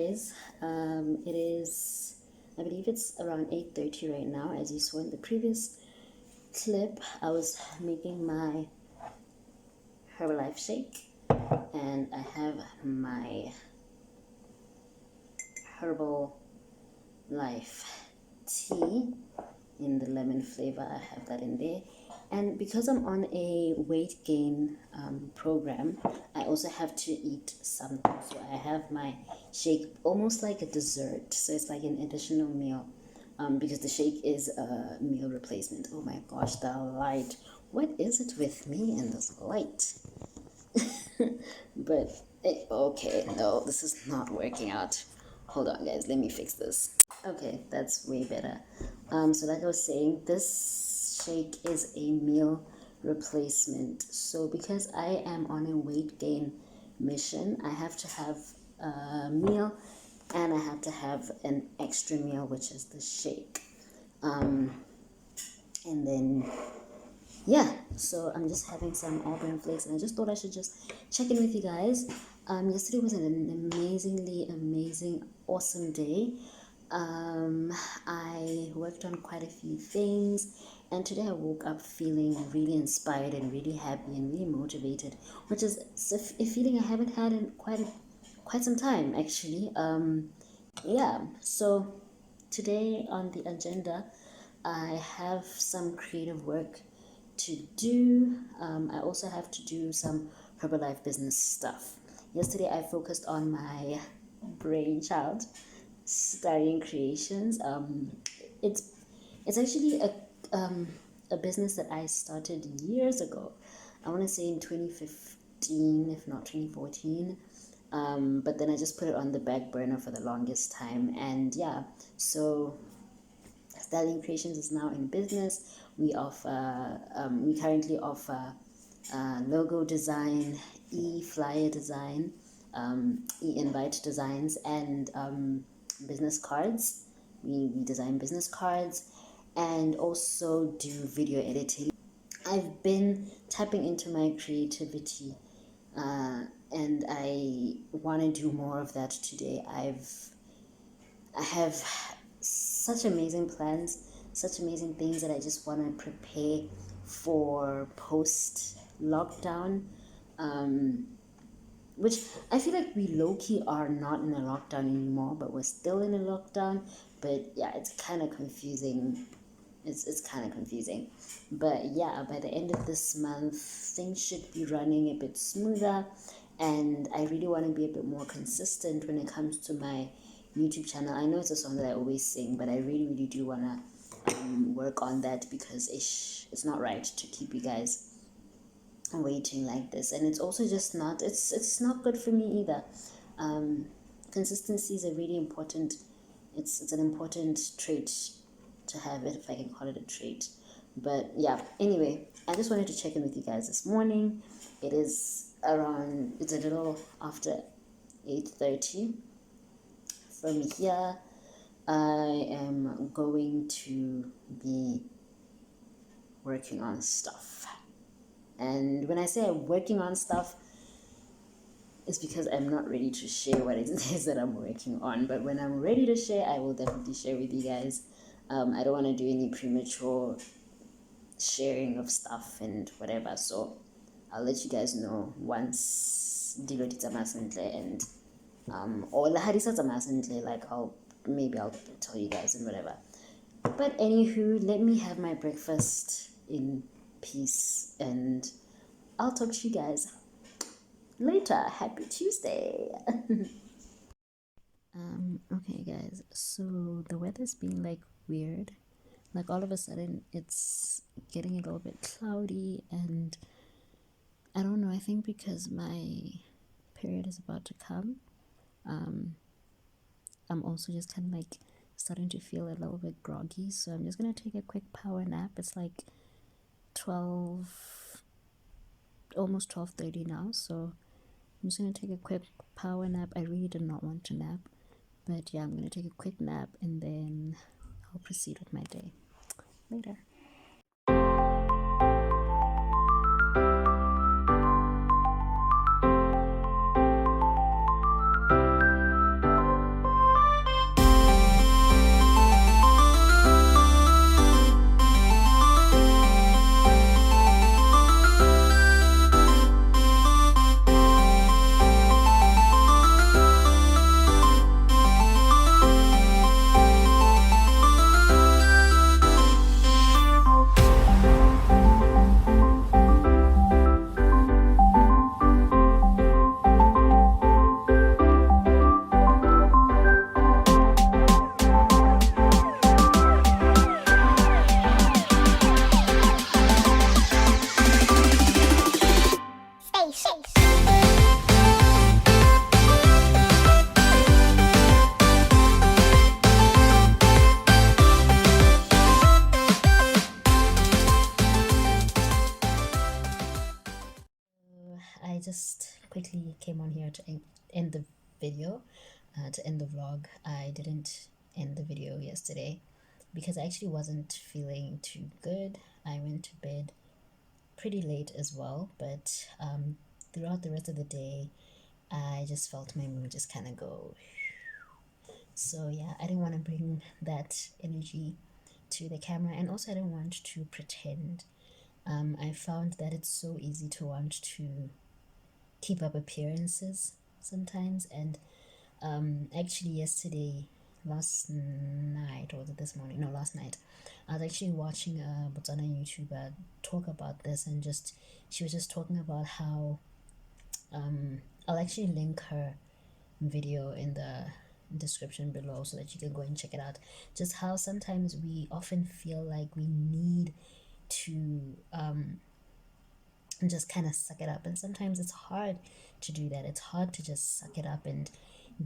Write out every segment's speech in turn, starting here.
guys. It is, I believe it's around 8:30 right now. As you saw in the previous clip, I was making my Herbalife shake, and I have my Herbalife tea in the lemon flavor. I have that in there. And because I'm on a weight gain program, I also have to eat something. So I have my shake almost like a dessert. So it's like an additional meal because the shake is a meal replacement. Oh my gosh, the light. What is it with me and this light? But, okay, no, this is not working out. Hold on, guys, let me fix this. Okay, that's way better. So like I was saying, this shake is a meal replacement. So because I am on a weight gain mission, I have to have a meal and I have to have an extra meal, which is the shake. And then yeah, so I'm just having some Auburn flakes, and I just thought I should just check in with you guys. Yesterday was an amazing, awesome day. I worked on quite a few things, and today I woke up feeling really inspired and really happy and really motivated, which is a feeling I haven't had in quite some time actually. Yeah, so today on the agenda, I have some creative work to do. I also have to do some Herbalife business stuff. Yesterday I focused on my brainchild, Starring Creations. It's actually a business that I started years ago. I want to say in 2015, if not 2014. But then I just put it on the back burner for the longest time. And yeah, so Styling Creations is now in business. We currently offer logo design, e-flyer design, e-invite designs, and business cards. We design business cards and also do video editing. I've been tapping into my creativity and I want to do more of that today. I have such amazing plans, such amazing things that I just want to prepare for post lockdown, which I feel like we low-key are not in a lockdown anymore, but we're still in a lockdown. But yeah, it's kind of confusing. It's kind of confusing. But yeah, by the end of this month, things should be running a bit smoother, and I really want to be a bit more consistent when it comes to my YouTube channel. I know it's a song that I always sing, but I really do want to work on that because it's not right to keep you guys waiting like this, and it's also just not it's not good for me either. Consistency is a really important, it's an important trait to have, it, if I can call it a trait. But yeah, anyway, I just wanted to check in with you guys this morning. It's a little after 8:30. From here, I am going to be working on stuff. And when I say I'm working on stuff, it's because I'm not ready to share what it is that I'm working on. But when I'm ready to share, I will definitely share with you guys. I don't want to do any premature sharing of stuff and whatever. So I'll let you guys know once dilo di tsamaya sentle, and or like I'll tell you guys and whatever. But anywho, let me have my breakfast in peace, and I'll talk to you guys later. Happy Tuesday. Okay guys, so the weather's been like weird. Like all of a sudden it's getting a little bit cloudy, and I don't know, I think because my period is about to come, I'm also just kind of like starting to feel a little bit groggy, so I'm just gonna take a quick power nap. It's like 12, almost 12:30 now, so I'm just gonna take a quick power nap. I really did not want to nap, but yeah, I'm gonna take a quick nap and then I'll proceed with my day later. to end the video, to end the vlog. I didn't end the video yesterday because I actually wasn't feeling too good. I went to bed pretty late as well, but throughout the rest of the day, I just felt my mood just kind of go. So yeah, I didn't want to bring that energy to the camera, and also I didn't want to pretend. I found that it's so easy to want to keep up appearances sometimes, and actually yesterday, last night, or was it this morning? No, last night, I was actually watching a Botswana YouTuber talk about this, and she was just talking about how I'll actually link her video in the description below so that you can go and check it out. Just how sometimes we often feel like we need to just kind of suck it up, and sometimes it's hard to do that. It's hard to just suck it up and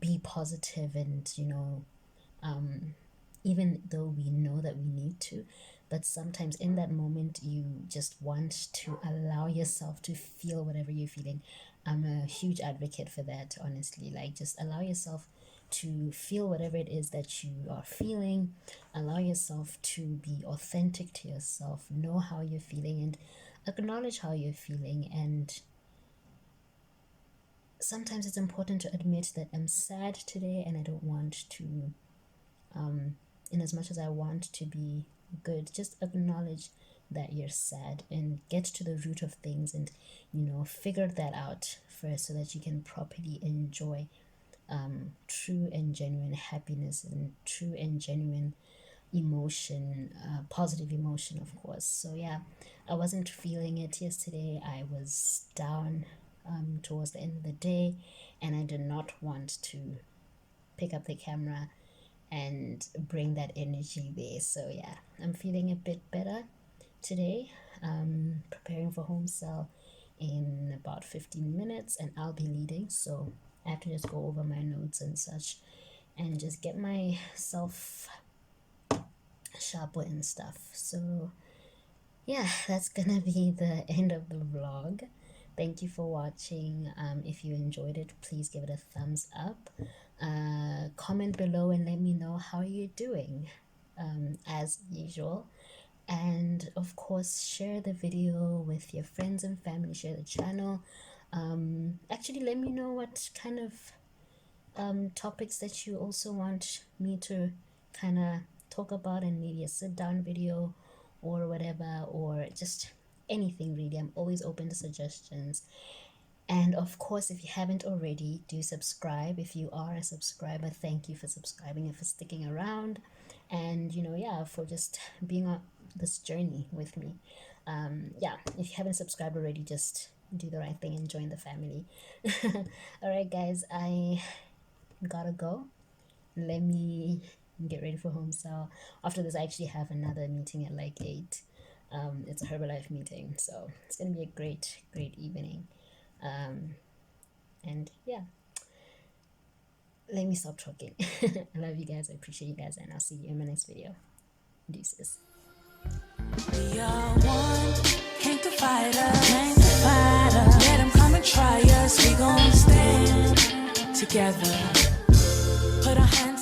be positive, and even though we know that we need to, but sometimes in that moment you just want to allow yourself to feel whatever you're feeling. I'm a huge advocate for that, honestly. Like, just allow yourself to feel whatever it is that you are feeling. Allow yourself to be authentic to yourself, know how you're feeling, and acknowledge how you're feeling. And sometimes it's important to admit that I'm sad today and I don't want to, in as much as I want to be good, just acknowledge that you're sad and get to the root of things, and figure that out first so that you can properly enjoy true and genuine happiness and true and genuine emotion, positive emotion, of course. So yeah, I wasn't feeling it yesterday. I was down towards the end of the day, and I did not want to pick up the camera and bring that energy there. So yeah, I'm feeling a bit better today. Preparing for home cell in about 15 minutes, and I'll be leading, so I have to just go over my notes and such and just get myself sharper and stuff. So yeah, that's gonna be the end of the vlog. Thank you for watching. If you enjoyed it, please give it a thumbs up. Comment below and let me know how you're doing, as usual. And of course, share the video with your friends and family. Share the channel. Actually, let me know what kind of topics that you also want me to kind of talk about, and maybe a sit down video or whatever, or just anything really. I'm always open to suggestions. And of course, if you haven't already, do subscribe. If you are a subscriber, thank you for subscribing and for sticking around, and for just being on this journey with me. If you haven't subscribed already, just do the right thing and join the family. All right, guys, I gotta go. Let me get ready for home cell. After this, I actually have another meeting at like 8. It's a Herbalife meeting, so it's gonna be a great evening. And yeah, let me stop talking. I love you guys, I appreciate you guys, and I'll see you in my next video. Deuces. We are one, came to fight us, let them come and try us. We gon' stand together, put our hands